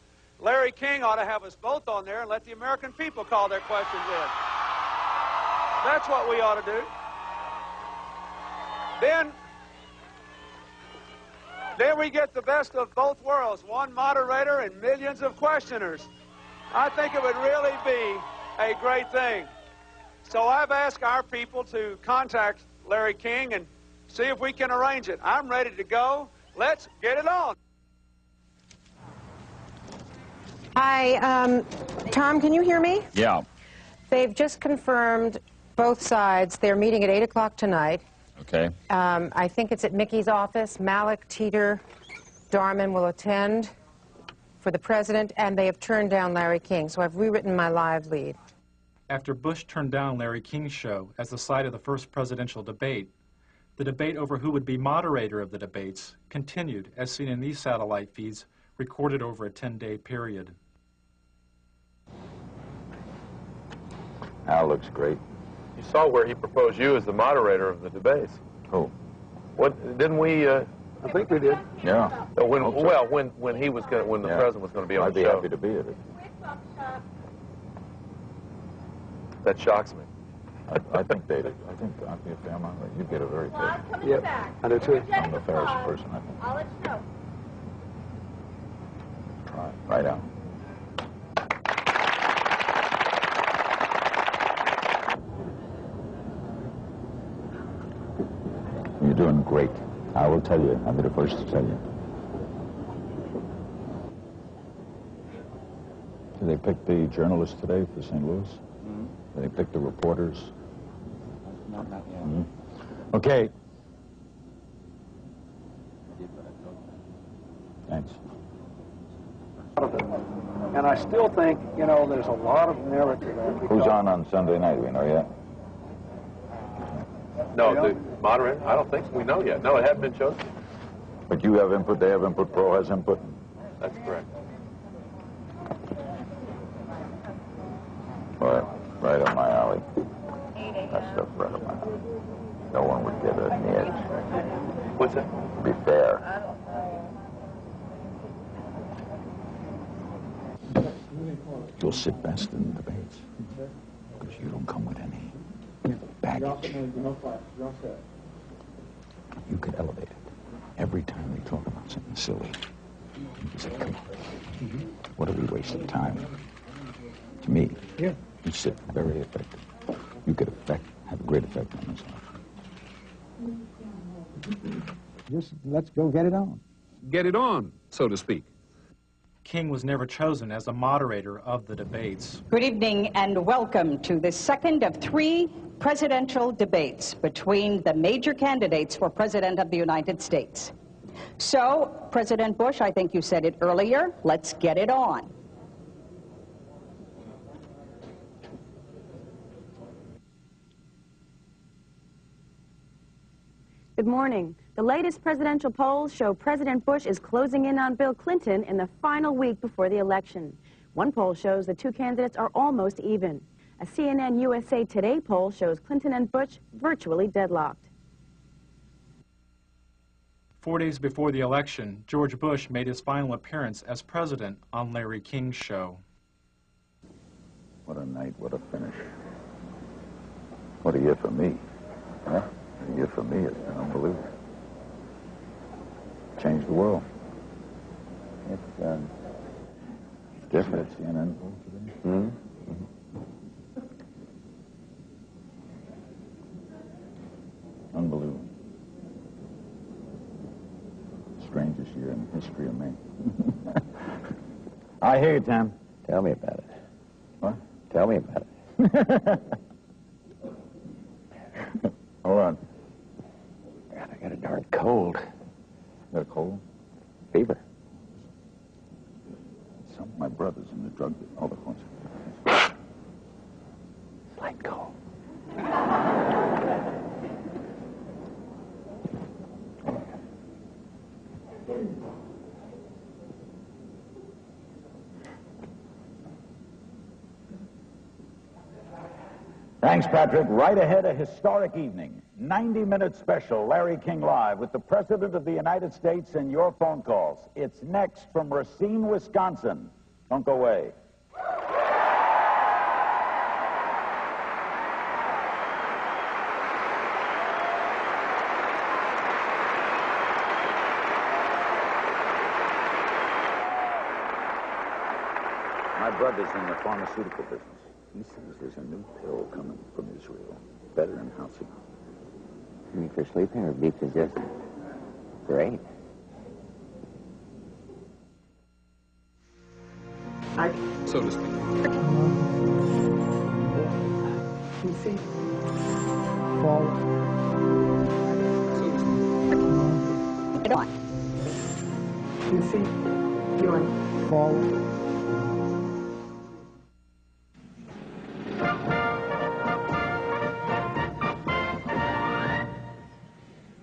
Larry King ought to have us both on there and let the American people call their questions in. That's what we ought to do. Then we get the best of both worlds, one moderator and millions of questioners. I think it would really be a great thing. So I've asked our people to contact Larry King and see if we can arrange it. I'm ready to go. Let's get it on. Hi, Tom, can you hear me? Yeah. They've just confirmed both sides. They're meeting at 8 o'clock tonight. Okay. I think it's at Mickey's office. Malik, Teeter, Darman will attend for the president, and they have turned down Larry King, so I've rewritten my live lead. After Bush turned down Larry King's show as the site of the first presidential debate, the debate over who would be moderator of the debates continued, as seen in these satellite feeds recorded over a 10-day period. Al looks great. You saw where he proposed you as the moderator of the debates. Who? What didn't we? I think we did. Yeah. When when he was going, when the president was going to be on the show. I'd be happy to be at it. That shocks me. I think they'd. I think I'd be a fair amount. You get a very big. Yep. I do too. I'm the fairest person, I think. I'll let you know. Right out. You're doing great. I will tell you. I'll be the first to tell you. Did they pick the journalists today for St. Louis? Mm-hmm. Did they pick the reporters? Not yet. Mm-hmm. Okay. Thanks. And I still think, you know, there's a lot of merit to that. Who's on Sunday night? Do we know yet? No, the moderator? I don't think we know yet. No, it hadn't been chosen. But you have input, they have input, Pro has input? That's correct. Right up my alley. That stuff's right up my alley. No one would get an edge. What's that? Be fair. You'll sit best in the debates because you don't come with any baggage. You could elevate it. Every time they talk about something silly, you say, come on. What are we wasting time? To me, you sit very effective. You could have a great effect on this. Just let's go get it on. Get it on, so to speak. King was never chosen as a moderator of the debates. Good evening and welcome to the second of 3 presidential debates between the major candidates for President of the United States. So, President Bush, I think you said it earlier, let's get it on. Good morning. The latest presidential polls show President Bush is closing in on Bill Clinton in the final week before the election. One poll shows the 2 candidates are almost even. A CNN USA Today poll shows Clinton and Bush virtually deadlocked. 4 days before the election, George Bush made his final appearance as president on Larry King's show. What a night, what a finish. What a year for me. Huh? A year for me, it's been unbelievable. Changed the world. It's different. CNN poll today? Mm-hmm. Unbelievable. Strangest year in the history of me. I hear you, Tim. Tell me about it. What? Tell me about it. Hold on. God, I got a darn cold. Got a cold? Fever. Some of my brothers in the drug business. Oh, the course. Slight cold. Thanks, Patrick. Right ahead, a historic evening. 90-minute special, Larry King Live, with the President of the United States and your phone calls. It's next from Racine, Wisconsin. Don't go away. My brother's in the pharmaceutical business. He says there's a new pill coming from Israel. Better than Halcyon. You mean for sleeping or beef digestion? Great. So to speak. You see, forward. Get on. You see, you're forward.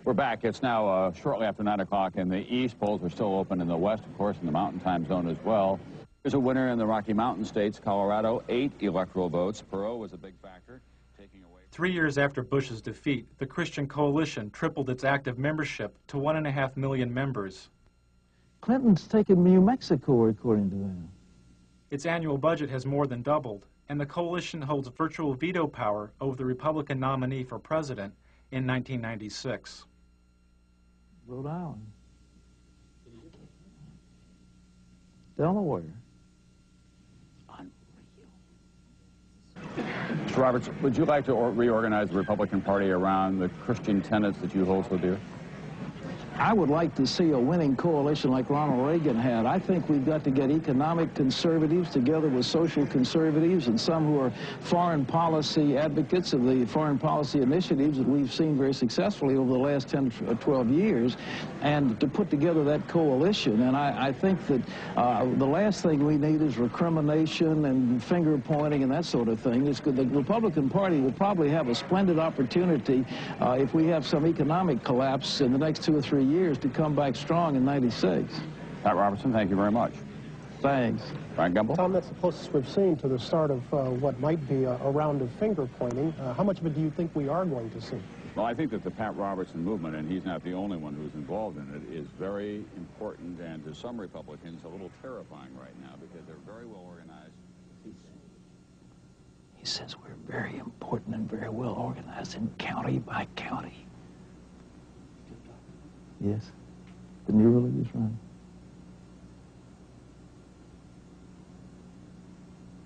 We're back. It's now shortly after 9 o'clock in the east. Polls are still open in the west, of course, in the mountain time zone as well. There's a winner in the Rocky Mountain states. Colorado, 8 electoral votes. Perot was a big factor, taking away... 3 years after Bush's defeat, the Christian Coalition tripled its active membership to 1.5 million members. Clinton's taken New Mexico, according to them. Its annual budget has more than doubled, and the coalition holds virtual veto power over the Republican nominee for president in 1996. Rhode Island. Delaware. Mr. Roberts, would you like to reorganize the Republican Party around the Christian tenets that you hold so dear? I would like to see a winning coalition like Ronald Reagan had. I think we've got to get economic conservatives together with social conservatives and some who are foreign policy advocates of the foreign policy initiatives that we've seen very successfully over the last 10 or 12 years, and to put together that coalition. And I think that the last thing we need is recrimination and finger pointing and that sort of thing. It's good. The Republican Party will probably have a splendid opportunity if we have some economic collapse in the next 2 or 3 years to come back strong in '96. Pat Robertson, thank you very much. Thanks. Frank Gumble? Tom, that's the closest we've seen to the start of what might be a round of finger pointing. How much of it do you think we are going to see? Well, I think that the Pat Robertson movement, and he's not the only one who's involved in it, is very important and to some Republicans a little terrifying right now because they're very well organized. He says we're very important and very well organized in county by county. Yes. Didn't you really just run?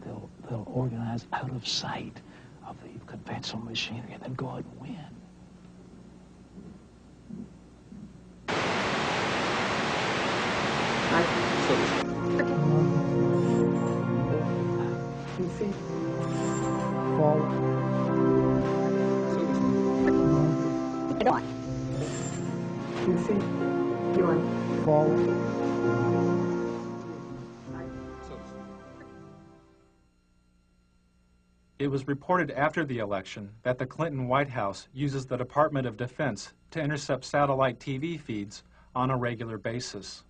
They'll organize out of sight of the conventional machinery and then go out and win. PC. Forward. PC. Doing. Forward. It was reported after the election that the Clinton White House uses the Department of Defense to intercept satellite TV feeds on a regular basis.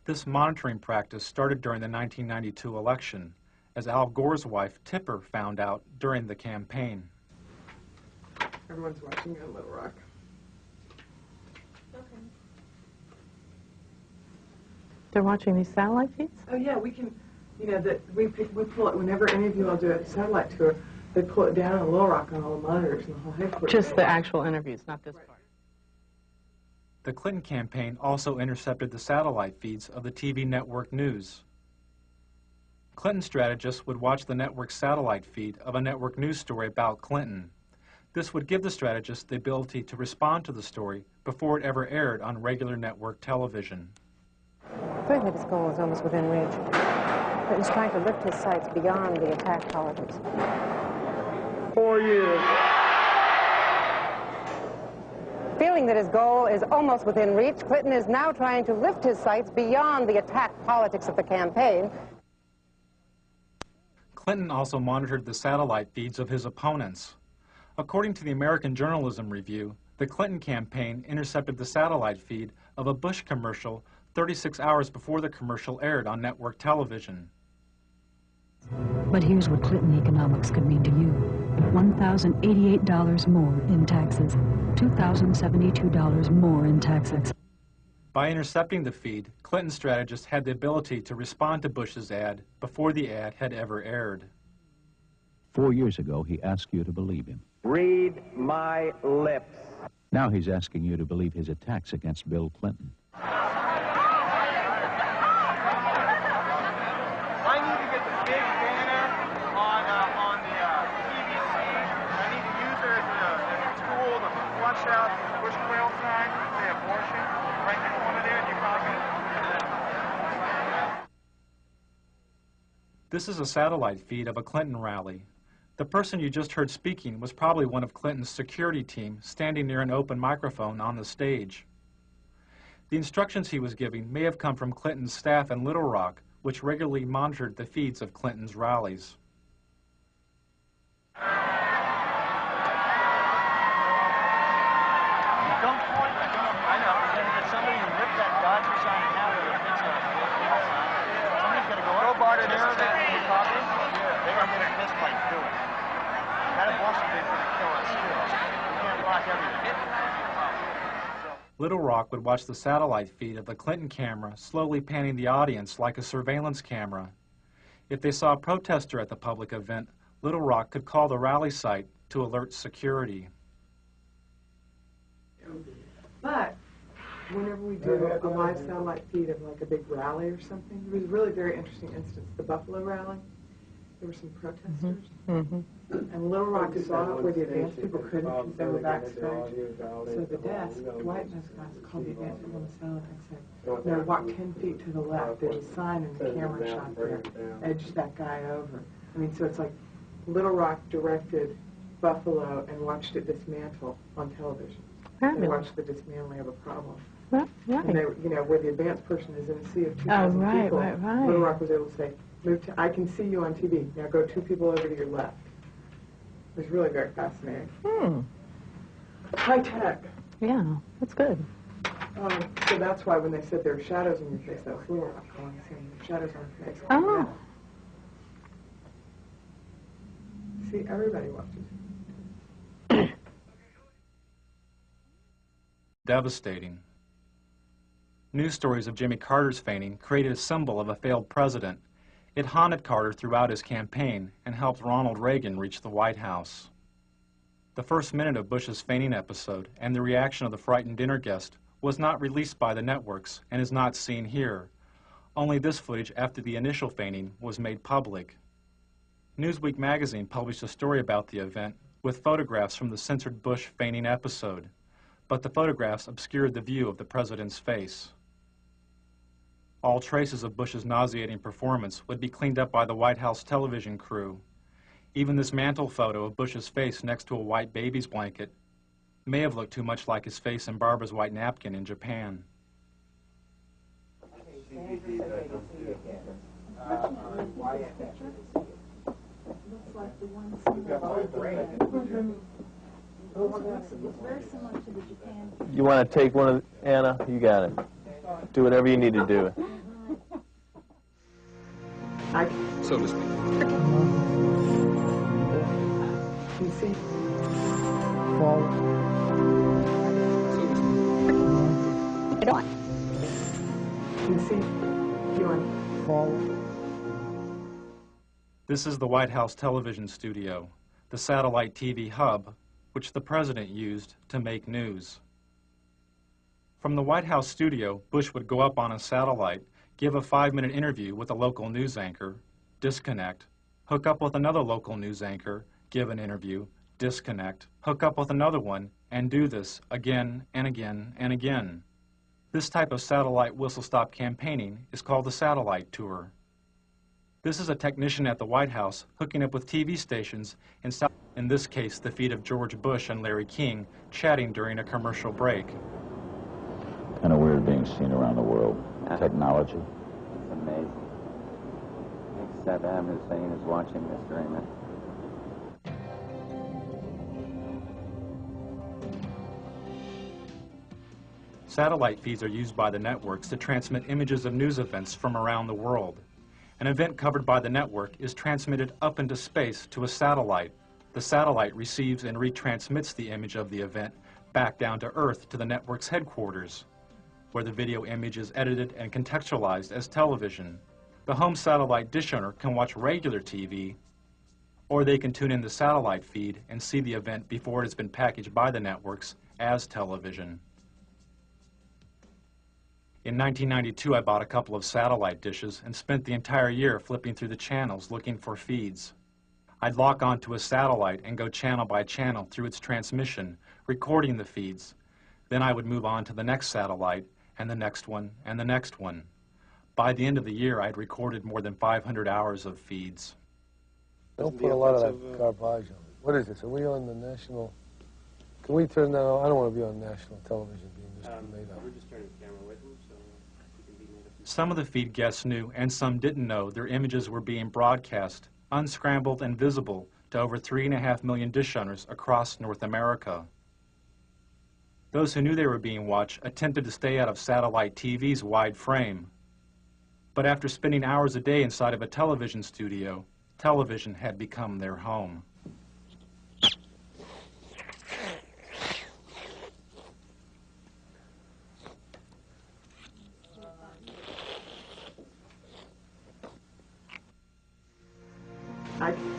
This monitoring practice started during the 1992 election, as Al Gore's wife, Tipper, found out during the campaign. Everyone's watching on Little Rock. They're watching these satellite feeds? Oh yeah, we can, you know, that we pull it whenever any of you all do a satellite tour, they pull it down on Little Rock on all the monitors and the whole headquarters. Just the actual interviews, not this part. The Clinton campaign also intercepted the satellite feeds of the TV network news. Clinton strategists would watch the network's satellite feed of a network news story about Clinton. This would give the strategists the ability to respond to the story before it ever aired on regular network television. I think his goal is almost within reach. Clinton's trying to lift his sights beyond the attack politics. 4 years. Feeling that his goal is almost within reach, Clinton is now trying to lift his sights beyond the attack politics of the campaign. Clinton also monitored the satellite feeds of his opponents. According to the American Journalism Review, the Clinton campaign intercepted the satellite feed of a Bush commercial 36 hours before the commercial aired on network television. But here's what Clinton economics could mean to you. $1,088 more in taxes. $2,072 more in taxes. By intercepting the feed, Clinton strategists had the ability to respond to Bush's ad before the ad had ever aired. 4 years ago, he asked you to believe him. Read my lips. Now he's asking you to believe his attacks against Bill Clinton. I need to get the big banner on the PVC. I need to use it as a tool to flush out the Bush Quail sign, say abortion, right in the corner there, and you're probably going to... This is a satellite feed of a Clinton rally. The person you just heard speaking was probably one of Clinton's security team standing near an open microphone on the stage. The instructions he was giving may have come from Clinton's staff in Little Rock, which regularly monitored the feeds of Clinton's rallies. Don't point. I know. There's somebody who ripped that Dodger sign in half. Somebody's got to this place, do it. That abortion thing's going to kill us, too. We can't block everything. Little Rock would watch the satellite feed of the Clinton camera slowly panning the audience like a surveillance camera. If they saw a protester at the public event, Little Rock could call the rally site to alert security. But whenever we do a live satellite feed of like a big rally or something, there was a really very interesting instance. The Buffalo rally, there were some protesters. And Little Rock saw it where the advance people couldn't because they were backstage. So the desk, Dwight and those guys called the advance people on the cell and said, no, walk 10 feet to the left. There's a sign and the camera shot there. Edge that guy over. I mean, so it's like Little Rock directed Buffalo and watched it dismantle on television. They watched the dismantling of a problem. Right. And they, you know, where the advanced person is in a sea of 2,000 people, Little Rock was able to say, move to, I can see you on TV. Now go 2 people over to your left. It was really very fascinating. High tech. Yeah, that's good. So that's why when they said there were shadows in your face, that was Little Rock calling, saying shadows on your face. Oh. See, everybody watches. Devastating. News stories of Jimmy Carter's fainting created a symbol of a failed president. It haunted Carter throughout his campaign and helped Ronald Reagan reach the White House. The first minute of Bush's fainting episode and the reaction of the frightened dinner guest was not released by the networks and is not seen here. Only this footage after the initial fainting was made public. Newsweek magazine published a story about the event with photographs from the censored Bush fainting episode, but the photographs obscured the view of the president's face. All traces of Bush's nauseating performance would be cleaned up by the White House television crew. Even this mantle photo of Bush's face next to a white baby's blanket may have looked too much like his face in Barbara's white napkin in Japan. You want to take one of Anna? You got it. Do whatever you need to do. So to speak. You see? You see? You want This is the White House television studio, the satellite TV hub, which the president used to make news. From the White House studio, Bush would go up on a satellite, give a 5-minute interview with a local news anchor, disconnect, hook up with another local news anchor, give an interview, disconnect, hook up with another one, and do this again and again and again. This type of satellite whistle-stop campaigning is called the satellite tour. This is a technician at the White House hooking up with TV stations, in this case the feed of George Bush and Larry King chatting during a commercial break. Kind of weird being seen around the world. Technology. It's amazing. Saddam Hussein is watching this during that. Satellite feeds are used by the networks to transmit images of news events from around the world. An event covered by the network is transmitted up into space to a satellite. The satellite receives and retransmits the image of the event back down to Earth to the network's headquarters, where the video image is edited and contextualized as television. The home satellite dish owner can watch regular TV, or they can tune in the satellite feed and see the event before it has been packaged by the networks as television. In 1992, I bought a couple of satellite dishes and spent the entire year flipping through the channels looking for feeds. I'd lock onto a satellite and go channel by channel through its transmission, recording the feeds. Then I would move on to the next satellite, and the next one, and the next one. By the end of the year, I'd recorded more than 500 hours of feeds. Don't put a lot of that garbage on it. What is this? Are we on the national? Can we turn that on? I don't want to be on national television being just made up. We're just turning the camera away from them, so you can be made up. Some of the feed guests knew, and some didn't know, their images were being broadcast, unscrambled and visible, to over 3.5 million dish owners across North America. Those who knew they were being watched attempted to stay out of satellite TV's wide frame. But after spending hours a day inside of a television studio, television had become their home.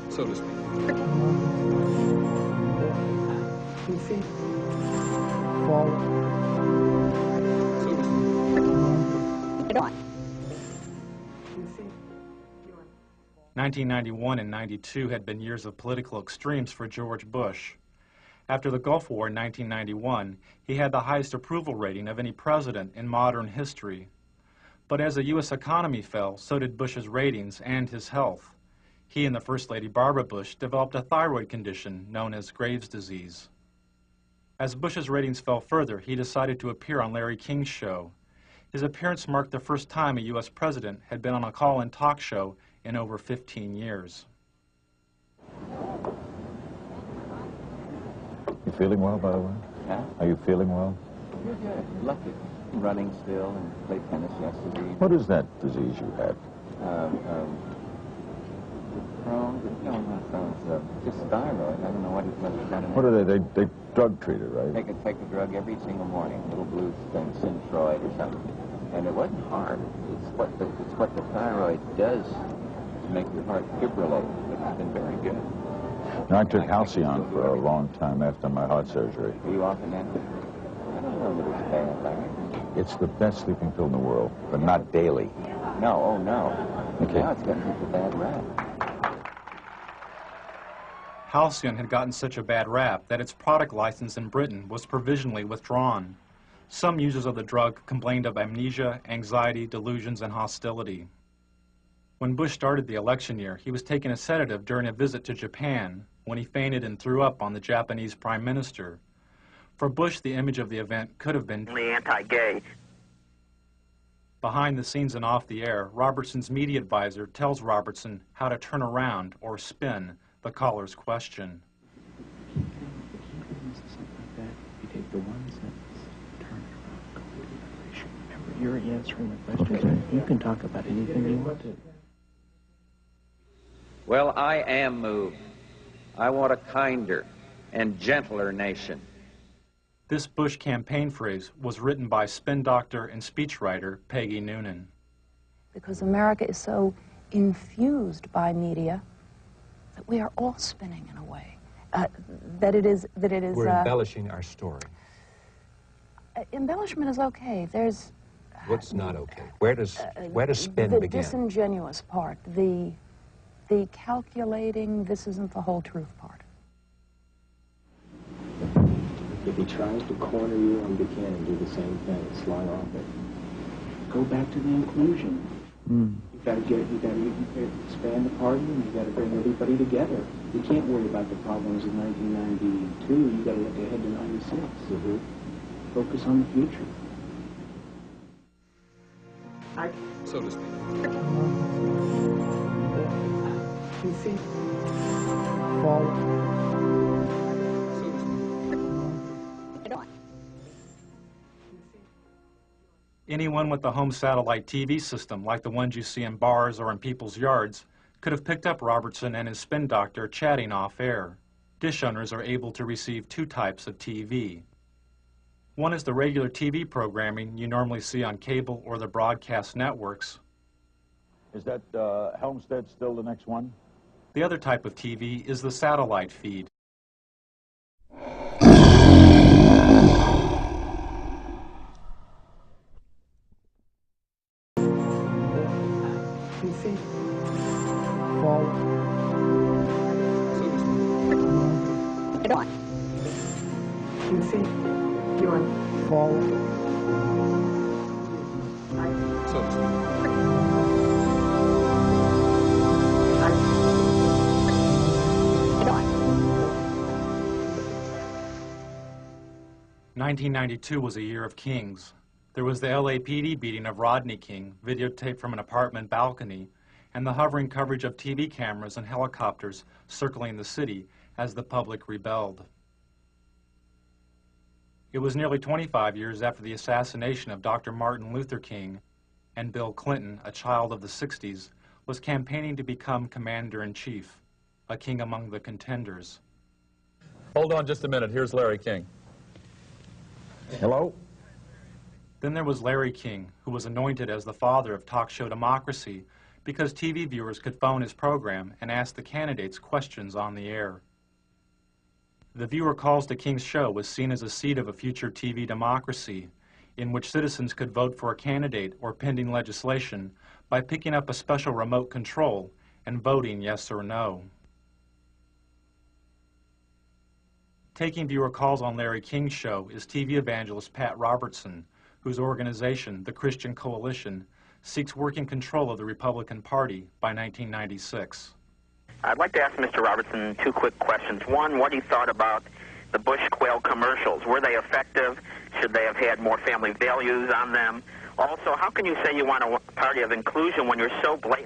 So to speak. You see? So to speak. You see? 1991 and 92 had been years of political extremes for George Bush. After the Gulf War in 1991, he had the highest approval rating of any president in modern history. But as the U.S. economy fell, so did Bush's ratings and his health. He and the First Lady Barbara Bush developed a thyroid condition known as Graves' disease. As Bush's ratings fell further, he decided to appear on Larry King's show. His appearance marked the first time a U.S. president had been on a call-in talk show in over 15 years. You feeling well, by the way? Huh? Are you feeling well? You're good. Lucky. Running still and played tennis yesterday. What is that disease you had? Crohn's? No, not Crohn's. Just thyroid. I don't know what it's got in What are they drug treated, right? Take a drug every single morning, a little blue thing, Synthroid or something. And it wasn't hard. It's what the thyroid does to make your heart fibrillate. It's been very good. Now, I took Halcyon for a long time after my heart surgery. Are you often at it? I don't know that it's bad, Larry. It's the best sleeping pill in the world, but not daily. No, oh no. Okay. Now it's gotten such a bad rap. Halcyon had gotten such a bad rap that its product license in Britain was provisionally withdrawn. Some users of the drug complained of amnesia, anxiety, delusions, and hostility. When Bush started the election year, he was taking a sedative during a visit to Japan when he fainted and threw up on the Japanese Prime Minister. For Bush, the image of the event could have been anti-gay. Behind the scenes and off the air, Robertson's media advisor tells Robertson how to turn around or spin the caller's question. You take the one sentence, turn it around, go to the other issue. Remember, you're answering the question. Okay. You can talk about anything you want to. Well, I am moved. I want a kinder and gentler nation. This Bush campaign phrase was written by spin doctor and speechwriter Peggy Noonan. Because America is so infused by media that we are all spinning in a way. We're embellishing our story. Embellishment is okay. There's... What's not okay? Where does spin the begin? The disingenuous part, the calculating, this isn't the whole truth part. If he tries to corner you on Buchanan, do the same thing, slide off it. Go back to the inclusion. You got to expand the party, and you got to bring everybody together. You can't worry about the problems of 1992. You got to look ahead to '96. Focus on the future. So to speak. You see? Anyone with a home satellite TV system, like the ones you see in bars or in people's yards, could have picked up Robertson and his spin doctor chatting off air. Dish owners are able to receive two types of TV. One is the regular TV programming you normally see on cable or the broadcast networks. Is that Helmstead still the next one? The other type of TV is the satellite feed. You see? You see? You want forward. So to speak. 1992 was a year of kings. There was the LAPD beating of Rodney King, videotaped from an apartment balcony, and the hovering coverage of TV cameras and helicopters circling the city as the public rebelled. It was nearly 25 years after the assassination of Dr. Martin Luther King, and Bill Clinton, a child of the 60s, was campaigning to become commander-in-chief, a king among the contenders. Hold on just a minute. Here's Larry King. Hello? Then there was Larry King, who was anointed as the father of talk show democracy because TV viewers could phone his program and ask the candidates questions on the air. The viewer calls to King's show was seen as a seed of a future TV democracy in which citizens could vote for a candidate or pending legislation by picking up a special remote control and voting yes or no. Taking viewer calls on Larry King's show is TV evangelist Pat Robertson, whose organization, the Christian Coalition, seeks working control of the Republican Party by 1996. I'd like to ask Mr. Robertson two quick questions. One, what he thought about the Bush quail commercials. Were they effective? Should they have had more family values on them? Also, how can you say you want a party of inclusion when you're so blatantly